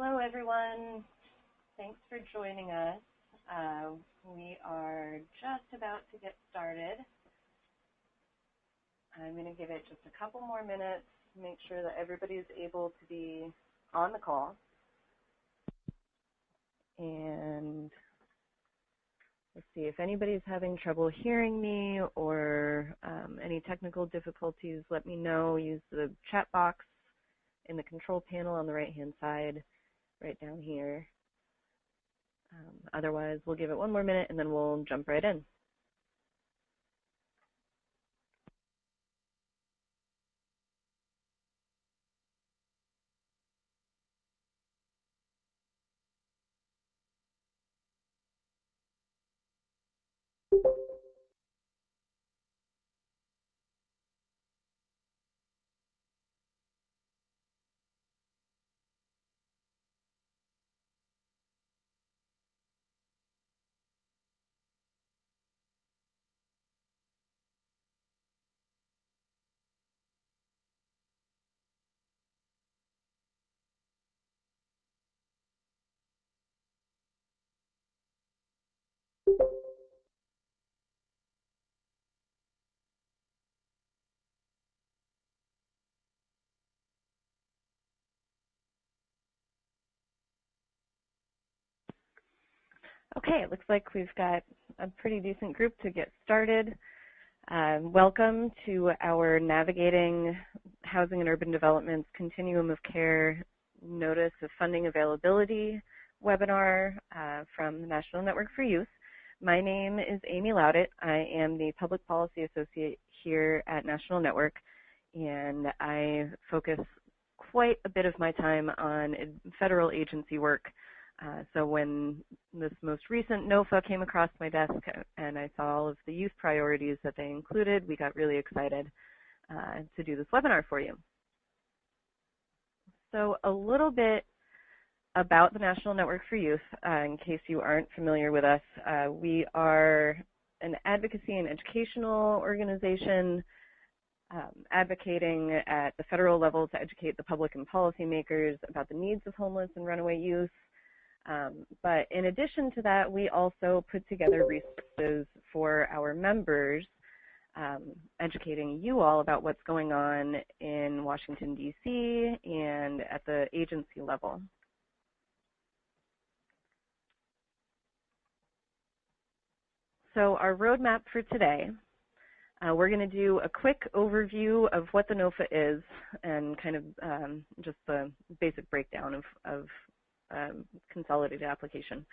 Hello, everyone. Thanks for joining us. We are just about to get started. I'm going to give it just a couple more minutes to make sure that everybody's able to be on the call. And let's see, if anybody's having trouble hearing me or any technical difficulties, let me know. Use the chat box in the control panel on the right-hand side, right down here. Otherwise, we'll give it one more minute and then we'll jump right in. Okay, it looks like we've got a pretty decent group to get started. Welcome to our Navigating Housing and Urban Development's Continuum of Care Notice of Funding Availability webinar from the National Network for Youth. My name is Amy Loudit. I am the Public Policy Associate here at National Network, and I focus quite a bit of my time on federal agency work. So when this most recent Nofa came across my desk and I saw all of the youth priorities that they included, we got really excited to do this webinar for you. So a little bit about the National Network for Youth, in case you aren't familiar with us. We are an advocacy and educational organization advocating at the federal level to educate the public and policymakers about the needs of homeless and runaway youth. But in addition to that, we also put together resources for our members, educating you all about what's going on in Washington, D.C. and at the agency level. So our roadmap for today, we're going to do a quick overview of what the Nofa is and kind of just the basic breakdown of consolidated application.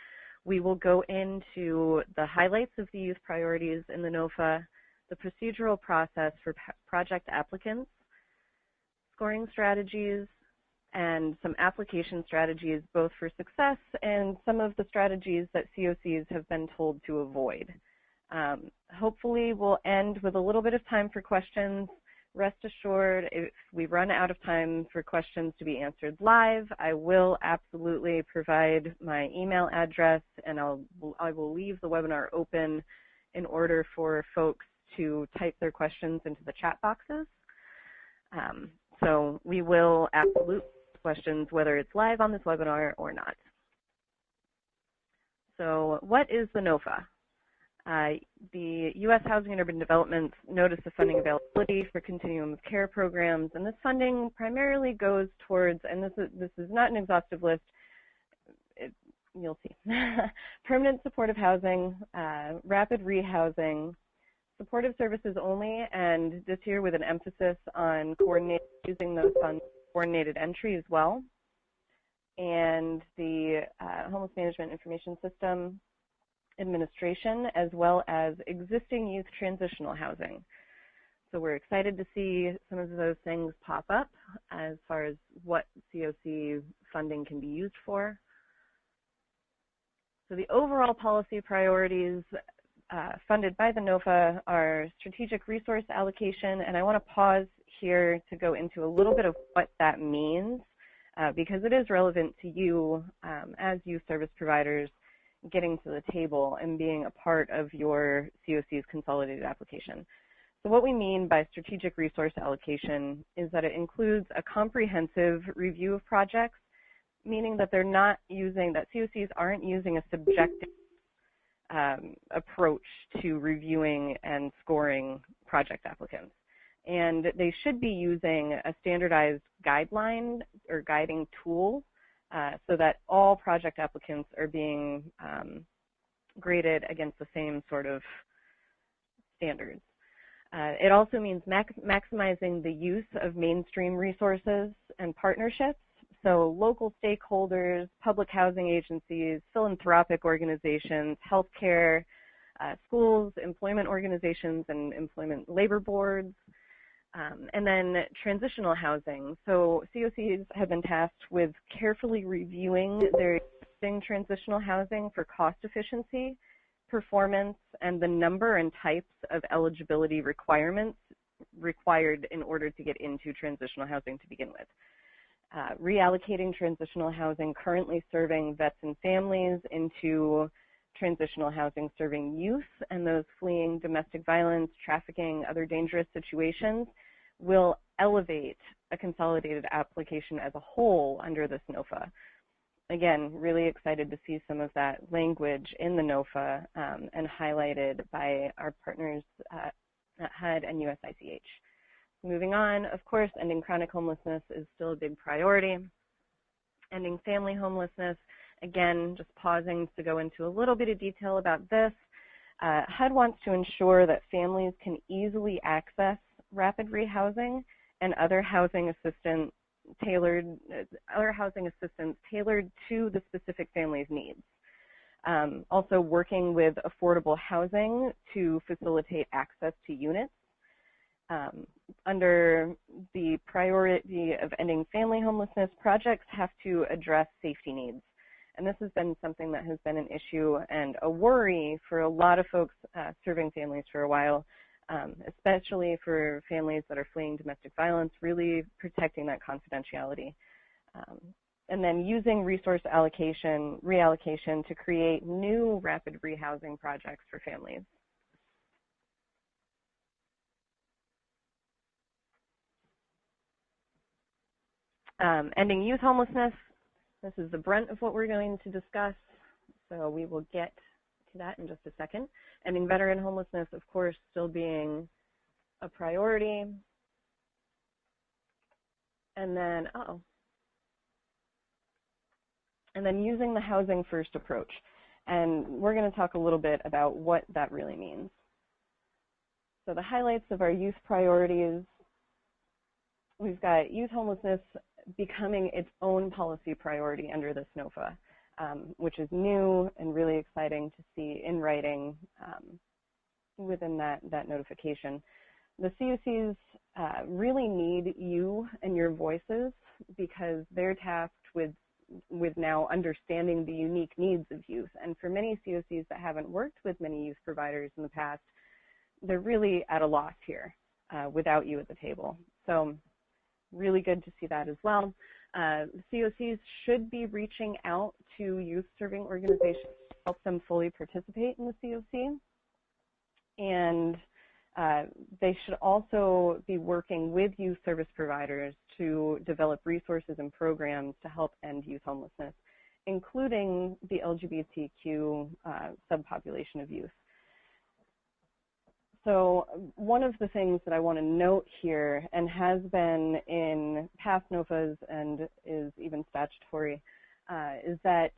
We will go into the highlights of the youth priorities in the Nofa, the procedural process for project applicants, scoring strategies, and some application strategies both for success and some of the strategies that COCs have been told to avoid. Hopefully we'll end with a little bit of time for questions. Rest assured, if we run out of time for questions to be answered live, I will absolutely provide my email address, and I will leave the webinar open in order for folks to type their questions into the chat boxes. So we will absolutely answer questions whether it's live on this webinar or not. So what is the Nofa? The U.S. Housing and Urban Development's Notice of Funding Availability for Continuum of Care programs, and this funding primarily goes towards, and this is not an exhaustive list, you'll see, permanent supportive housing, rapid rehousing, supportive services only, and this year with an emphasis on using those funds for coordinated entry as well, and the Homeless Management Information System administration, as well as existing youth transitional housing. So we're excited to see some of those things pop up as far as what COC funding can be used for. So the overall policy priorities funded by the Nofa are strategic resource allocation, and I want to pause here to go into a little bit of what that means because it is relevant to you as youth service providers getting to the table and being a part of your COC's consolidated application. So what we mean by strategic resource allocation is that it includes a comprehensive review of projects meaning that they're not using, that COCs aren't using a subjective approach to reviewing and scoring project applicants. And they should be using a standardized guideline or guiding tool so that all project applicants are being graded against the same sort of standards. It also means maximizing the use of mainstream resources and partnerships. So local stakeholders, public housing agencies, philanthropic organizations, healthcare, schools, employment organizations, and employment labor boards. And then transitional housing. So COCs have been tasked with carefully reviewing their existing transitional housing for cost efficiency, performance, and the number and types of eligibility requirements required in order to get into transitional housing to begin with. Reallocating transitional housing currently serving vets and families into transitional housing serving youth and those fleeing domestic violence, trafficking, other dangerous situations will elevate a consolidated application as a whole under this Nofa. Again, really excited to see some of that language in the Nofa and highlighted by our partners at HUD and USICH. Moving on, of course, ending chronic homelessness is still a big priority. Ending family homelessness, again, just pausing to go into a little bit of detail about this. HUD wants to ensure that families can easily access rapid rehousing and other housing assistance tailored to the specific family's needs. Also working with affordable housing to facilitate access to units. Under the priority of ending family homelessness, projects have to address safety needs. And this has been something that has been an issue and a worry for a lot of folks serving families for a while, especially for families that are fleeing domestic violence, really protecting that confidentiality. And then using resource reallocation to create new rapid rehousing projects for families. Ending youth homelessness. This is the brunt of what we're going to discuss, so we will get to that in just a second. Ending veteran homelessness, of course, still being a priority. And then, and then using the housing first approach. And we're going to talk a little bit about what that really means. So the highlights of our youth priorities, we've got youth homelessness becoming its own policy priority under this Nofa, which is new and really exciting to see in writing within that notification. The COCs really need you and your voices because they're tasked with now understanding the unique needs of youth. And for many COCs that haven't worked with many youth providers in the past, they're really at a loss here without you at the table. So really good to see that as well. COCs should be reaching out to youth serving organizations to help them fully participate in the COC. And they should also be working with youth service providers to develop resources and programs to help end youth homelessness, including the LGBTQ subpopulation of youth. So one of the things that I want to note here, and has been in past NOFAs and is even statutory, is that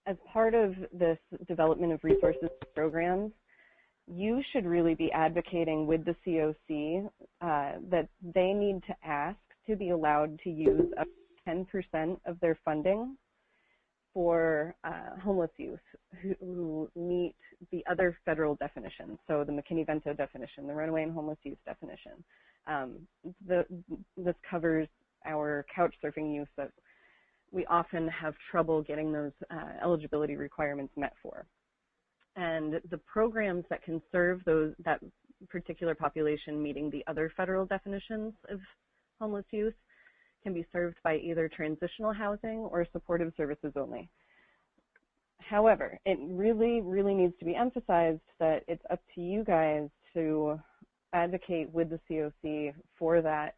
as part of this development of resources programs, you should really be advocating with the COC that they need to ask to be allowed to use up to 10% of their funding for homeless youth who meet the other federal definitions, so the McKinney-Vento definition, the runaway and homeless youth definition. This covers our couch surfing youth that we often have trouble getting those eligibility requirements met for. And the programs that can serve that particular population meeting the other federal definitions of homeless youth can be served by either transitional housing or supportive services only. However, it really, really needs to be emphasized that it's up to you guys to advocate with the COC for that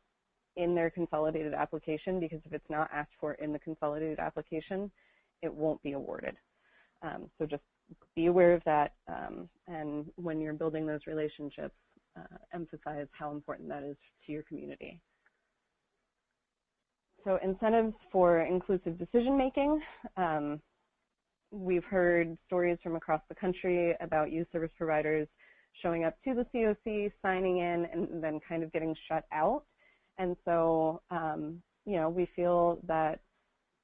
in their consolidated application, because if it's not asked for in the consolidated application, it won't be awarded. So just be aware of that, and when you're building those relationships, emphasize how important that is to your community. So incentives for inclusive decision-making. We've heard stories from across the country about youth service providers showing up to the COC, signing in, and then kind of getting shut out. And so, you know, we feel that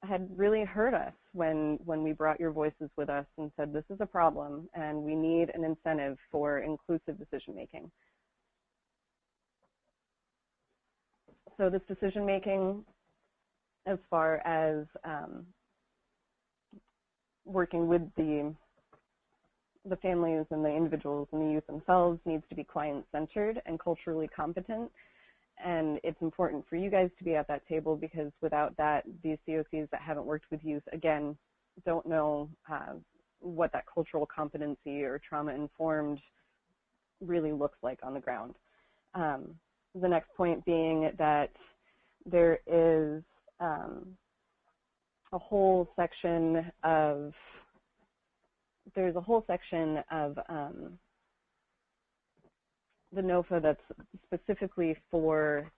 had really hurt us when we brought your voices with us and said, this is a problem, and we need an incentive for inclusive decision-making. So this decision-making, as far as working with the families and the individuals and the youth themselves, needs to be client-centered and culturally competent. And it's important for you guys to be at that table, because without that, these COCs that haven't worked with youth, again, don't know what that cultural competency or trauma-informed really looks like on the ground. The next point being that there is a whole section of the NOFA that's specifically for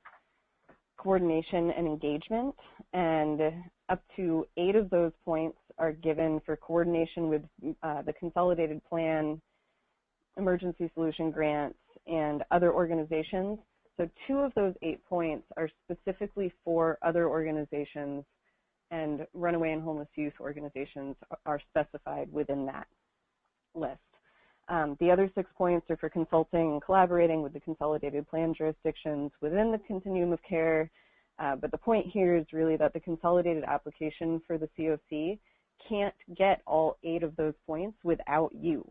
coordination and engagement, and up to 8 of those points are given for coordination with the Consolidated Plan, Emergency Solution Grants, and other organizations. So 2 of those 8 points are specifically for other organizations, and runaway and homeless youth organizations are specified within that list. The other 6 points are for consulting and collaborating with the Consolidated Plan jurisdictions within the continuum of care. But the point here is really that the consolidated application for the COC can't get all 8 of those points without you.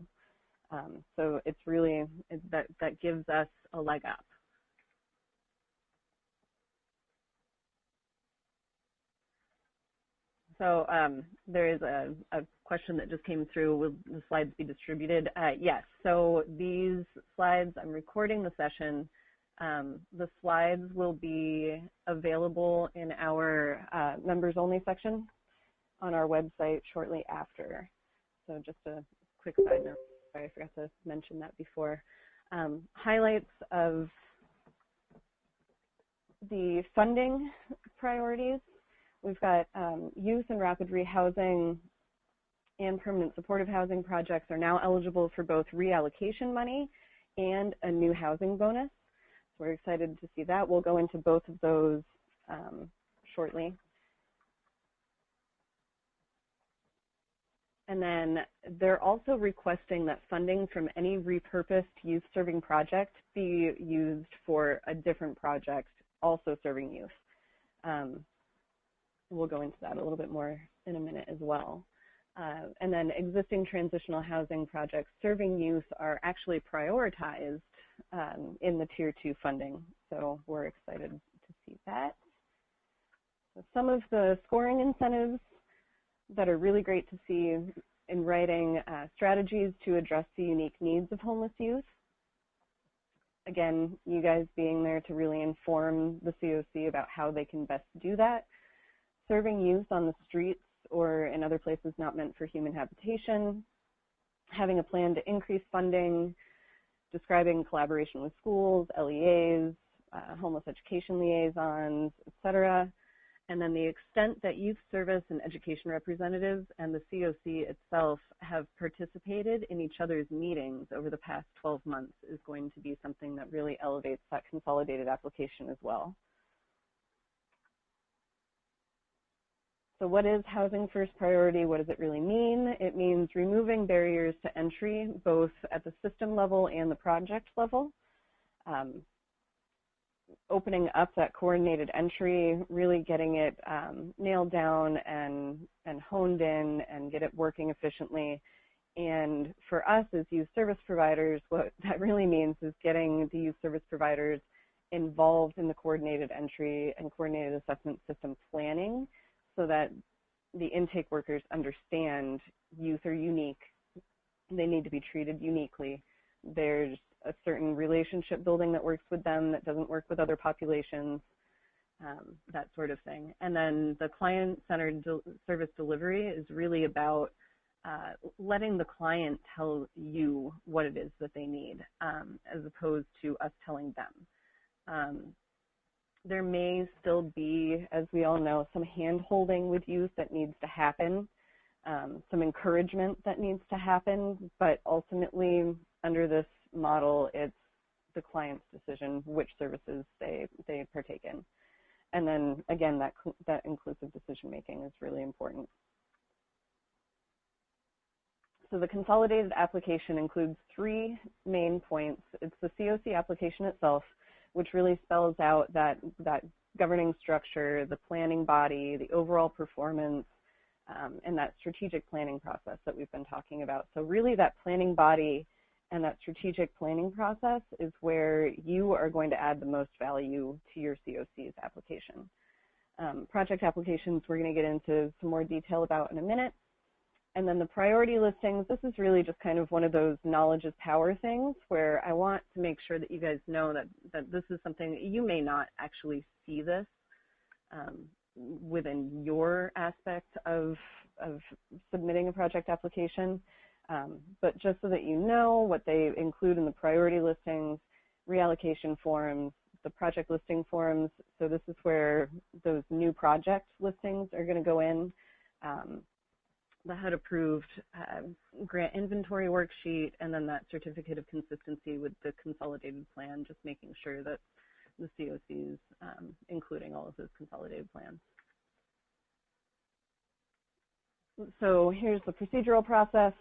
So it's really, that gives us a leg up. So there is a question that just came through. Will the slides be distributed? Yes. So these slides, I'm recording the session. The slides will be available in our members-only section on our website shortly after. So just a quick side note. Sorry, I forgot to mention that before. Highlights of the funding priorities. We've got youth and rapid rehousing and permanent supportive housing projects are now eligible for both reallocation money and a new housing bonus. So we're excited to see that. We'll go into both of those shortly. And then they're also requesting that funding from any repurposed youth serving project be used for a different project also serving youth. We'll go into that a little bit more in a minute as well. And then existing transitional housing projects serving youth are actually prioritized in the Tier 2 funding. So we're excited to see that. So some of the scoring incentives that are really great to see in writing, strategies to address the unique needs of homeless youth. Again, you guys being there to really inform the COC about how they can best do that. Serving youth on the streets or in other places not meant for human habitation, having a plan to increase funding, describing collaboration with schools, LEAs, homeless education liaisons, et cetera. And then the extent that youth service and education representatives and the COC itself have participated in each other's meetings over the past 12 months is going to be something that really elevates that consolidated application as well. So what is housing first priority? What does it really mean? It means removing barriers to entry, both at the system level and the project level. Opening up that coordinated entry, really getting it nailed down and honed in and get it working efficiently. And for us as youth service providers, what that really means is getting the youth service providers involved in the coordinated entry and coordinated assessment system planning, so that the intake workers understand youth are unique. They need to be treated uniquely. There's a certain relationship building that works with them that doesn't work with other populations. that sort of thing. And then the client-centered service delivery is really about letting the client tell you what it is that they need, as opposed to us telling them. There may still be, as we all know, some hand-holding with youth that needs to happen, some encouragement that needs to happen, but ultimately, under this model, it's the client's decision which services they partake in. And then, again, that inclusive decision-making is really important. So the consolidated application includes 3 main points. It's the COC application itself, which really spells out that governing structure, the planning body, the overall performance, and that strategic planning process that we've been talking about. So really that planning body and that strategic planning process is where you are going to add the most value to your COC's application. Project applications we're going to get into some more detail about in a minute. And then the priority listings, this is really just kind of one of those knowledge is power things where I want to make sure that you guys know that this is something that you may not actually see this within your aspect of submitting a project application, but just so that you know what they include in the priority listings, reallocation forms, the project listing forms. So this is where those new project listings are going to go in. The HUD approved grant inventory worksheet, and then that certificate of consistency with the consolidated plan, just making sure that the COCs including all of those consolidated plans. So here's the procedural process.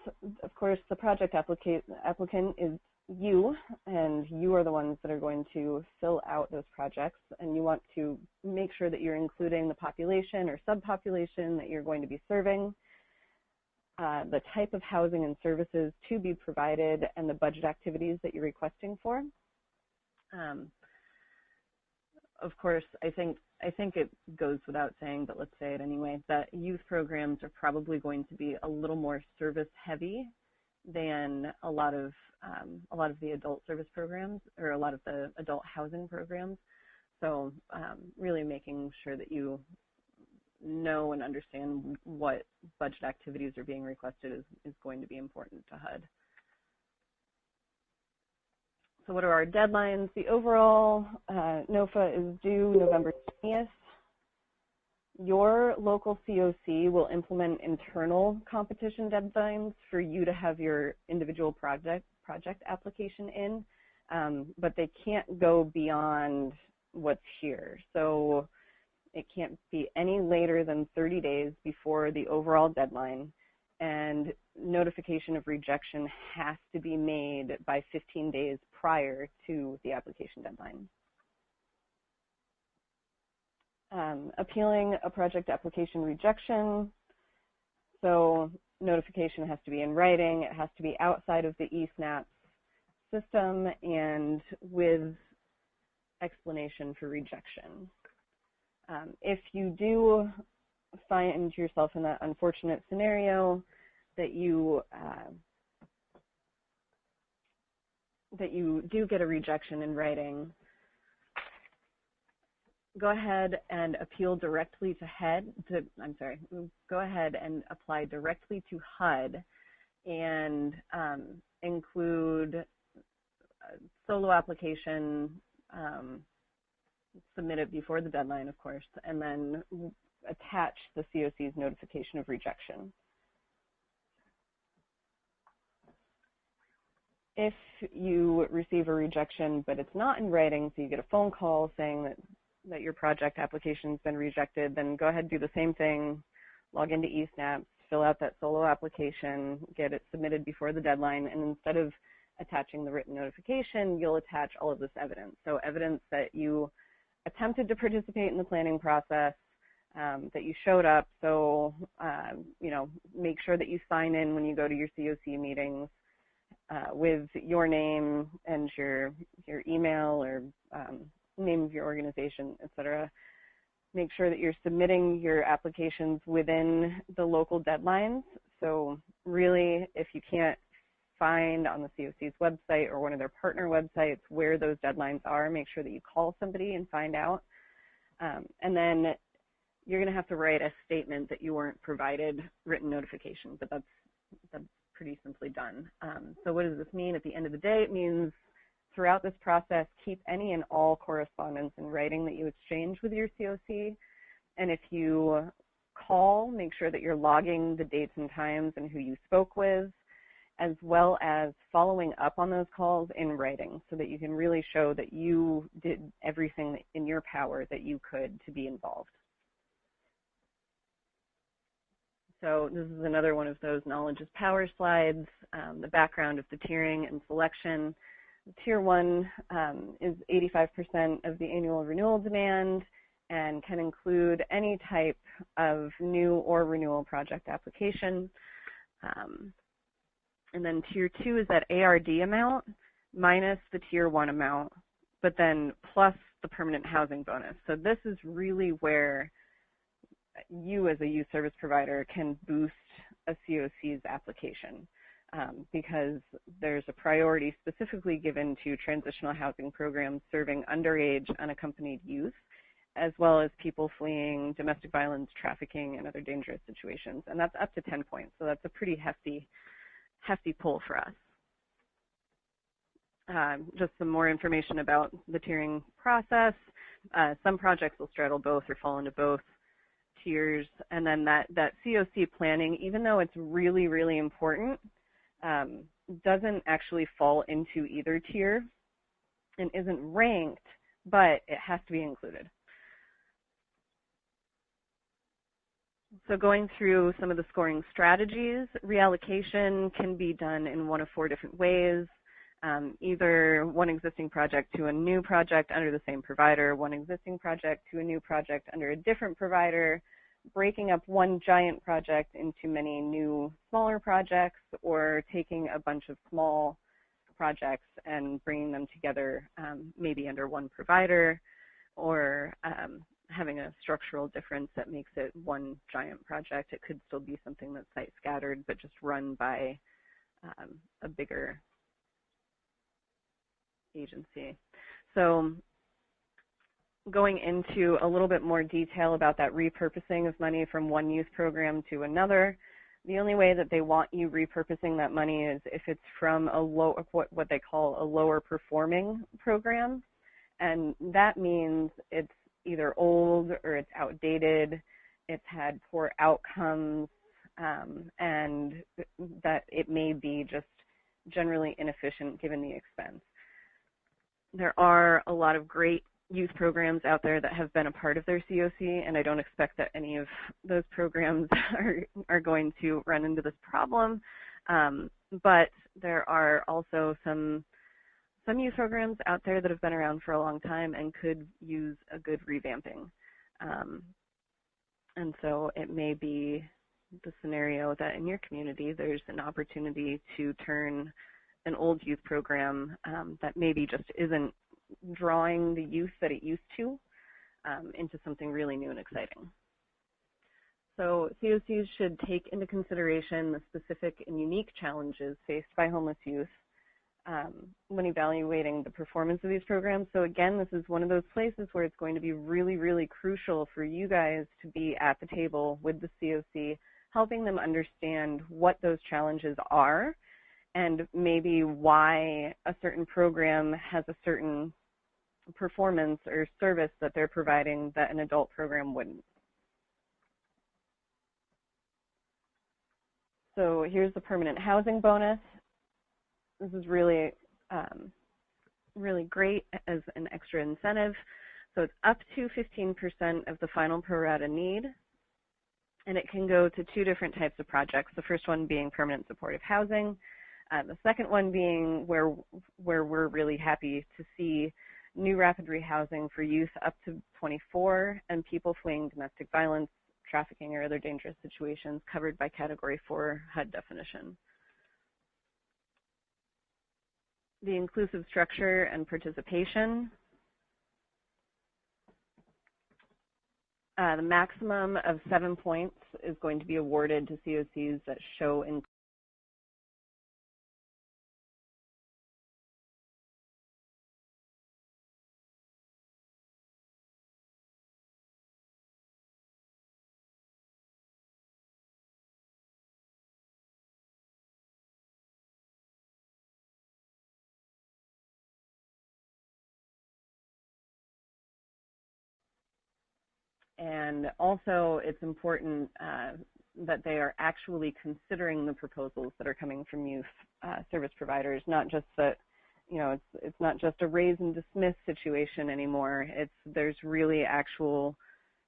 Of course, the project applicant is you, and you are the ones that are going to fill out those projects, and you want to make sure that you're including the population or subpopulation that you're going to be serving, the type of housing and services to be provided, and the budget activities that you're requesting for. Of course, I think it goes without saying, but let's say it anyway, that youth programs are probably going to be a little more service heavy than a lot of the adult service programs or a lot of the adult housing programs. So really making sure that you know and understand what budget activities are being requested is going to be important to HUD. So what are our deadlines? The overall NOFA is due November 20th. Your local COC will implement internal competition deadlines for you to have your individual project application in, but they can't go beyond what's here. So it can't be any later than 30 days before the overall deadline, and notification of rejection has to be made by 15 days prior to the application deadline. Appealing a project application rejection. So notification has to be in writing. It has to be outside of the eSNAP system and with explanation for rejection. If you do find yourself in that unfortunate scenario that you do get a rejection in writing, go ahead and appeal directly to go ahead and apply directly to HUD and include a solo application, submit it before the deadline, of course, and then attach the COC's notification of rejection. If you receive a rejection, but it's not in writing, so you get a phone call saying that your project application's been rejected, then go ahead and do the same thing, log into eSNAP, fill out that solo application, get it submitted before the deadline, and instead of attaching the written notification, you'll attach all of this evidence. So evidence that you attempted to participate in the planning process, that you showed up. So, you know, make sure that you sign in when you go to your COC meetings with your name and your email or name of your organization, et cetera. Make sure that you're submitting your applications within the local deadlines. So really, if you can't find on the COC's website or one of their partner websites where those deadlines are, make sure that you call somebody and find out. And then you're going to have to write a statement that you weren't provided written notification, but that's pretty simply done. So what does this mean? At the end of the day, it means throughout this process, keep any and all correspondence in writing that you exchange with your COC. And if you call, make sure that you're logging the dates and times and who you spoke with, as well as following up on those calls in writing so that you can really show that you did everything in your power that you could to be involved. So this is another one of those knowledge is power slides, the background of the tiering and selection. Tier 1 is 85% of the annual renewal demand and can include any type of new or renewal project application. And then Tier 2 is that ARD amount minus the Tier 1 amount, but then plus the permanent housing bonus. So this is really where you as a youth service provider can boost a COC's application because there's a priority specifically given to transitional housing programs serving underage unaccompanied youth, as well as people fleeing domestic violence, trafficking, and other dangerous situations. And that's up to 10 points, so that's a pretty hefty pull for us. Just some more information about the tiering process. Some projects will straddle both or fall into both tiers, and then that COC planning, even though it's really, really important, doesn't actually fall into either tier and isn't ranked, but it has to be included. So going through some of the scoring strategies, reallocation can be done in one of 4 different ways. Either one existing project to a new project under the same provider, one existing project to a new project under a different provider, breaking up one giant project into many new smaller projects, or taking a bunch of small projects and bringing them together maybe under one provider, or having a structural difference that makes it one giant project. It could still be something that's site scattered but just run by a bigger agency. So going into a little bit more detail about that repurposing of money from one youth program to another, the only way that they want you repurposing that money is if it's from a what they call a lower performing program. And that means it's either old or it's outdated, it's had poor outcomes, and that it may be just generally inefficient given the expense. There are a lot of great youth programs out there that have been a part of their COC, and I don't expect that any of those programs are going to run into this problem. But there are also some youth programs out there that have been around for a long time and could use a good revamping. And so it may be the scenario that in your community there's an opportunity to turn an old youth program that maybe just isn't drawing the youth that it used to into something really new and exciting. So COCs should take into consideration the specific and unique challenges faced by homeless youth when evaluating the performance of these programs. So again, this is one of those places where it's going to be really, really crucial for you guys to be at the table with the COC, helping them understand what those challenges are and maybe why a certain program has a certain performance or service that they're providing that an adult program wouldn't. So here's the permanent housing bonus. This is really, really great as an extra incentive. So it's up to 15% of the final pro rata need, and it can go to 2 different types of projects. The first one being permanent supportive housing. The second one being where we're really happy to see new rapid rehousing for youth up to 24 and people fleeing domestic violence, trafficking, or other dangerous situations covered by Category 4 HUD definition. The inclusive structure and participation. The maximum of 7 points is going to be awarded to COCs that show And also, it's important that they are actually considering the proposals that are coming from youth service providers, not just that, it's not just a raise and dismiss situation anymore. There's really actual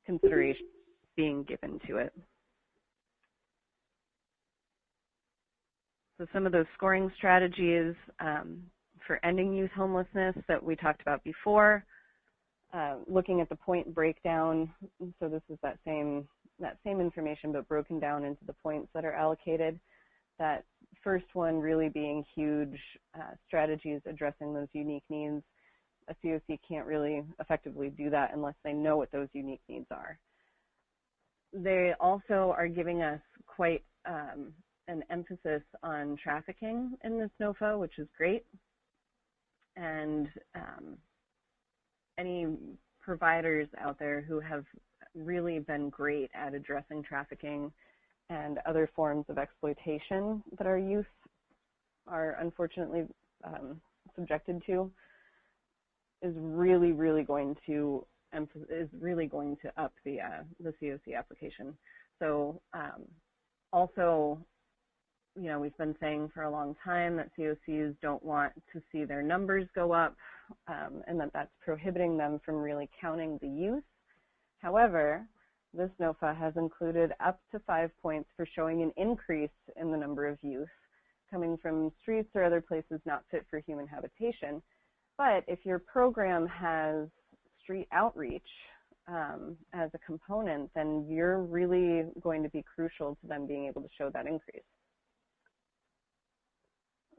consideration being given to it. So some of those scoring strategies for ending youth homelessness that we talked about before, looking at the point breakdown. So this is that same information, but broken down into the points that are allocated. That first one really being huge strategies addressing those unique needs. A COC can't really effectively do that unless they know what those unique needs are. They also are giving us quite an emphasis on trafficking in this NOFA, which is great. And any providers out there who have really been great at addressing trafficking and other forms of exploitation that our youth are unfortunately subjected to is really going to up the COC application. So also, we've been saying for a long time that COCs don't want to see their numbers go up, and that's prohibiting them from really counting the youth. However, this NOFA has included up to 5 points for showing an increase in the number of youth coming from streets or other places not fit for human habitation. But if your program has street outreach as a component, then you're really going to be crucial to them being able to show that increase.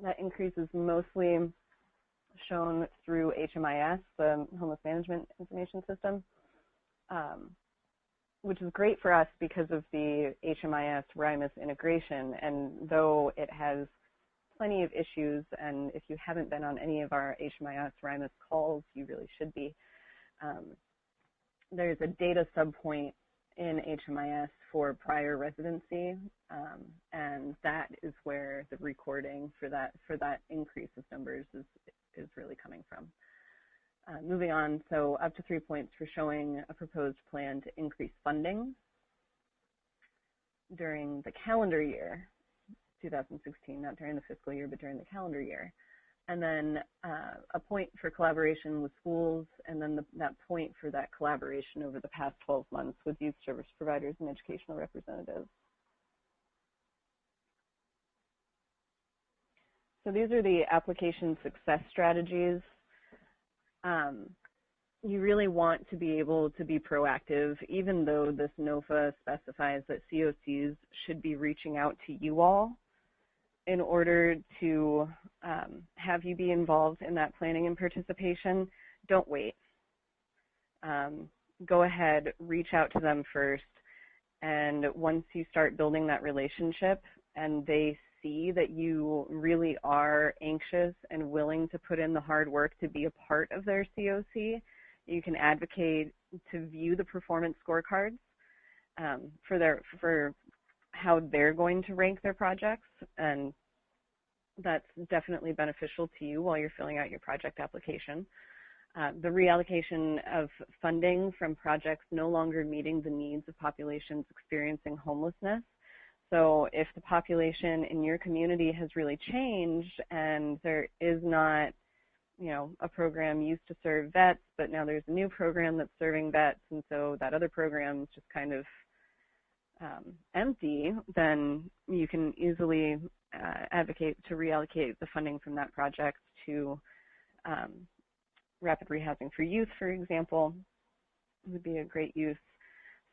That increase is mostly shown through HMIS, the Homeless Management Information System, which is great for us because of the HMIS RIMUS integration. And though it has plenty of issues, and if you haven't been on any of our HMIS RIMUS calls, you really should be. There's a data subpoint in HMIS for prior residency, and that is where the recording for that increase of numbers is really coming from. Moving on, so up to 3 points for showing a proposed plan to increase funding during the calendar year, 2016, not during the fiscal year, but during the calendar year. And then a point for collaboration with schools, and then that point for that collaboration over the past 12 months with youth service providers and educational representatives. So these are the application success strategies. You really want to be able to be proactive, even though this NOFA specifies that COCs should be reaching out to you all in order to have you be involved in that planning and participation. Don't wait. Go ahead, reach out to them first, and once you start building that relationship and they see that you really are anxious and willing to put in the hard work to be a part of their COC, you can advocate to view the performance scorecards for how they're going to rank their projects, and that's definitely beneficial to you while you're filling out your project application. The reallocation of funding from projects no longer meeting the needs of populations experiencing homelessness. So if the population in your community has really changed and there is not, a program used to serve vets, but now there's a new program that's serving vets, and so that other program is just kind of empty, then you can easily advocate to reallocate the funding from that project to rapid rehousing for youth, for example, would be a great use.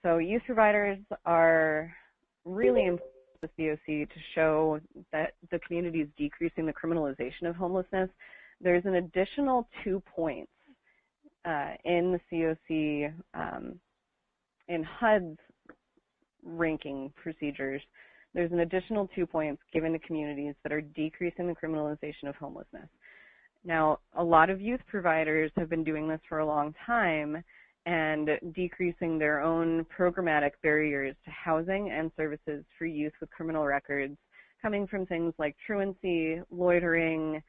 So youth providers are really important to the COC to show that the community is decreasing the criminalization of homelessness. There's an additional 2 points in the COC in HUD's ranking procedures. There's an additional 2 points given to communities that are decreasing the criminalization of homelessness. Now, a lot of youth providers have been doing this for a long time and decreasing their own programmatic barriers to housing and services for youth with criminal records, coming from things like truancy, loitering,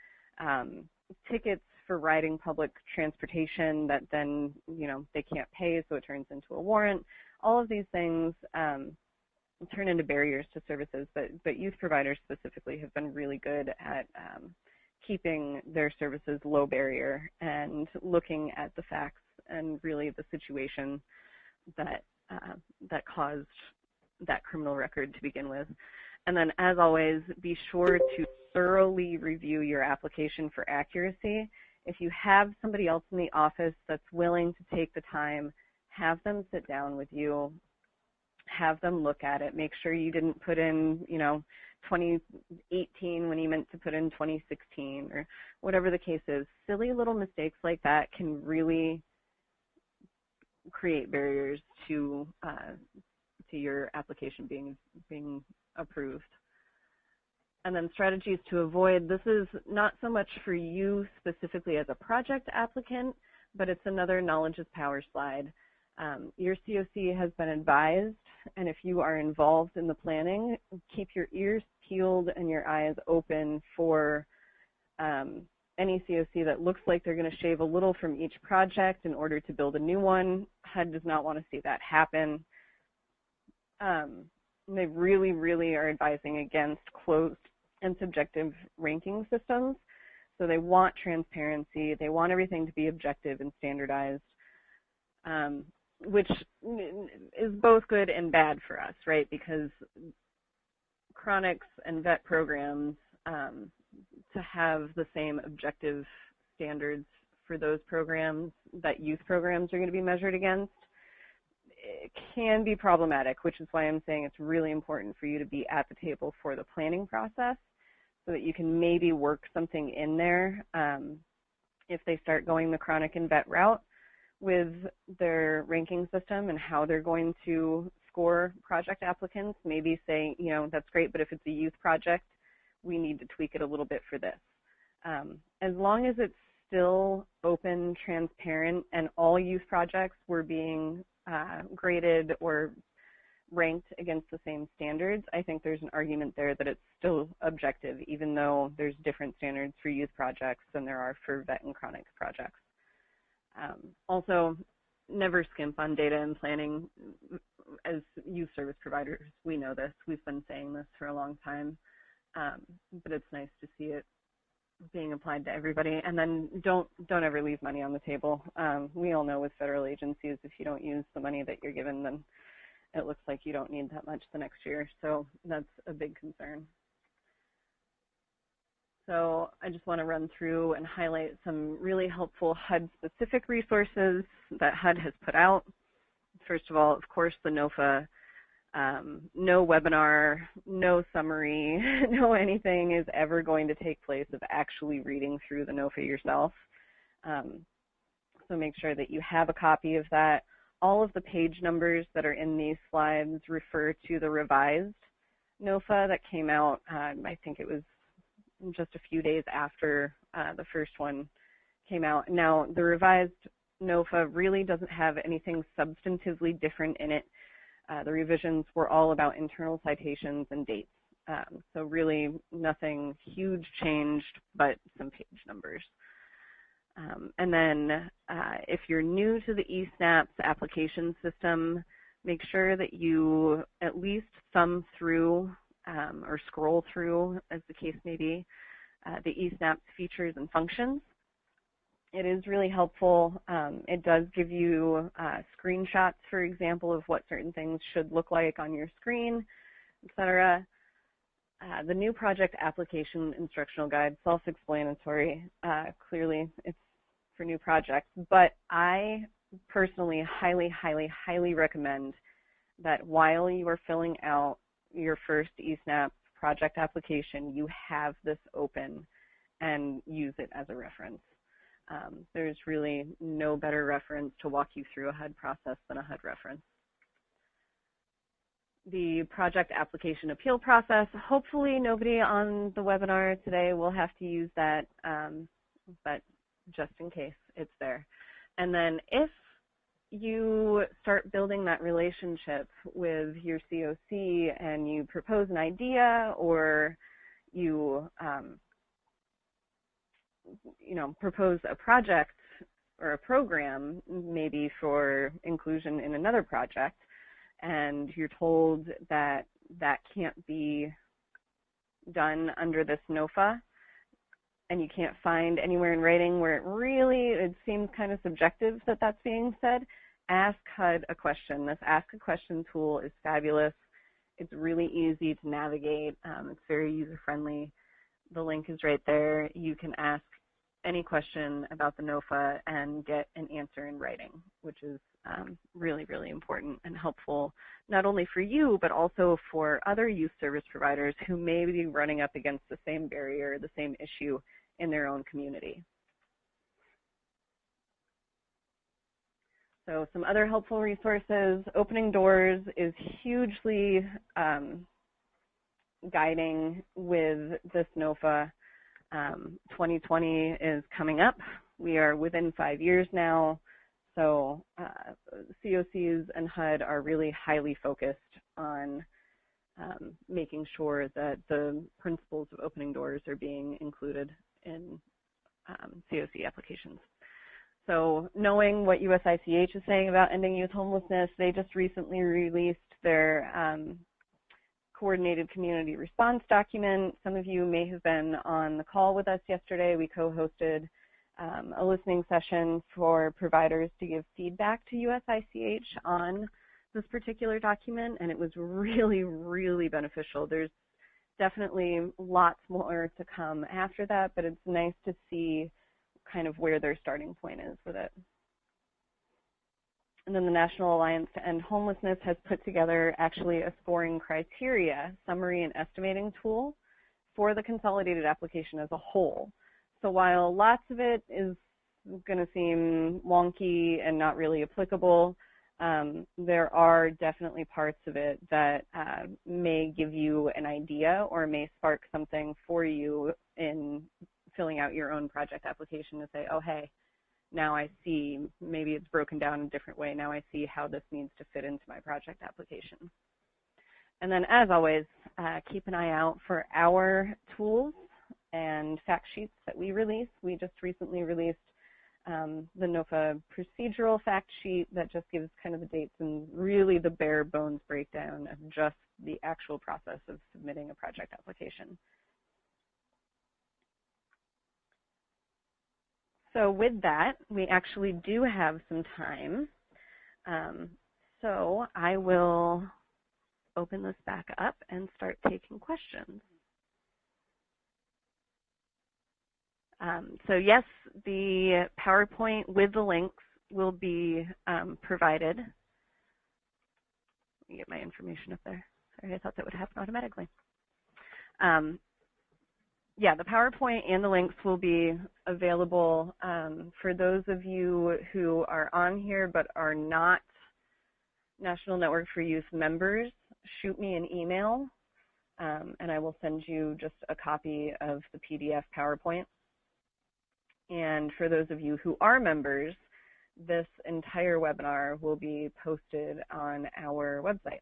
tickets for riding public transportation that then, you know, they can't pay, so it turns into a warrant. All of these things turn into barriers to services, but youth providers specifically have been really good at keeping their services low barrier and looking at the facts and really the situation that that caused that criminal record to begin with. And then, as always, be sure to thoroughly review your application for accuracy. If you have somebody else in the office that's willing to take the time, have them sit down with you, have them look at it, make sure you didn't put in, you know, 2018 when you meant to put in 2016 or whatever the case is. Silly little mistakes like that can really create barriers to your application being approved. And then strategies to avoid. This is not so much for you specifically as a project applicant, but it's another knowledge is power slide. Your COC has been advised, and if you are involved in the planning, keep your ears peeled and your eyes open for any COC that looks like they're going to shave a little from each project in order to build a new one. HUD does not want to see that happen. They really, really are advising against closed and subjective ranking systems. So they want transparency. They want everything to be objective and standardized, which is both good and bad for us, right? Because chronics and vet programs, to have the same objective standards for those programs that youth programs are going to be measured against, it can be problematic, which is why I'm saying it's really important for you to be at the table for the planning process so that you can maybe work something in there if they start going the chronic and vet route with their ranking system and how they're going to score project applicants. Maybe say, you know, that's great, but if it's a youth project, we need to tweak it a little bit for this. As long as it's still open, transparent, and all youth projects were being graded or ranked against the same standards, I think there's an argument there that it's still objective, even though there's different standards for youth projects than there are for vet and chronic projects. Also, never skimp on data and planning. As youth service providers, we know this. We've been saying this for a long time, but it's nice to see it being applied to everybody. And then don't ever leave money on the table. We all know with federal agencies, if you don't use the money that you're given, then it looks like you don't need that much the next year. So that's a big concern. So I just want to run through and highlight some really helpful HUD-specific resources that HUD has put out. First of all, of course, the Nofa. No webinar, no summary, no anything is ever going to take place of actually reading through the Nofa yourself. So make sure that you have a copy of that. All of the page numbers that are in these slides refer to the revised Nofa that came out, I think it was just a few days after the first one came out. Now, the revised Nofa really doesn't have anything substantively different in it. The revisions were all about internal citations and dates. So really nothing huge changed, but some page numbers. And then if you're new to the eSNAPS application system, make sure that you at least thumb through or scroll through, as the case may be, the eSNAPS features and functions. It is really helpful. It does give you screenshots, for example, of what certain things should look like on your screen, etc. The new project application instructional guide, self-explanatory. Clearly, it's for new projects, but I personally highly, highly, highly recommend that while you are filling out your first eSNAP project application, you have this open and use it as a reference. There's really no better reference to walk you through a HUD process than a HUD reference. The project application appeal process, hopefully nobody on the webinar today will have to use that, but just in case, it's there. And then if you start building that relationship with your COC and you propose an idea or you propose a project or a program maybe for inclusion in another project, and you're told that that can't be done under this Nofa, and you can't find anywhere in writing where it seems kind of subjective that that's being said, ask HUD a question. This Ask a Question tool is fabulous. It's really easy to navigate. It's very user-friendly. The link is right there. You can ask any question about the Nofa and get an answer in writing, which is really, really important and helpful, not only for you, but also for other youth service providers who may be running up against the same barrier, the same issue in their own community. So some other helpful resources. Opening Doors is hugely guiding with this Nofa. 2020 is coming up. We are within 5 years now. So COCs and HUD are really highly focused on making sure that the principles of opening doors are being included in COC applications. So knowing what USICH is saying about ending youth homelessness, they just recently released their coordinated community response document. Some of you may have been on the call with us yesterday. We co-hosted a listening session for providers to give feedback to USICH on this particular document, and it was really, really beneficial. There's definitely lots more to come after that, but it's nice to see kind of where their starting point is with it. And then the National Alliance to End Homelessness has put together actually a scoring criteria, summary and estimating tool for the consolidated application as a whole. So while lots of it is going to seem wonky and not really applicable, there are definitely parts of it that may give you an idea or may spark something for you in filling out your own project application to say, oh, hey, now I see, maybe it's broken down in a different way. Now I see how this needs to fit into my project application. And then, as always, keep an eye out for our tools and fact sheets that we release. We just recently released the Nofa procedural fact sheet that just gives kind of the dates and really the bare bones breakdown of just the actual process of submitting a project application. So with that, we actually do have some time. So I will open this back up and start taking questions. So yes, the PowerPoint with the links will be provided. Let me get my information up there. Sorry, I thought that would happen automatically. Yeah, the PowerPoint and the links will be available for those of you who are on here but are not National Network for Youth members. Shoot me an email and I will send you just a copy of the PDF PowerPoint. And for those of you who are members, this entire webinar will be posted on our website.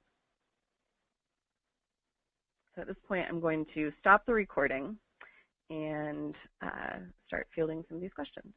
So at this point, I'm going to stop the recording and start fielding some of these questions.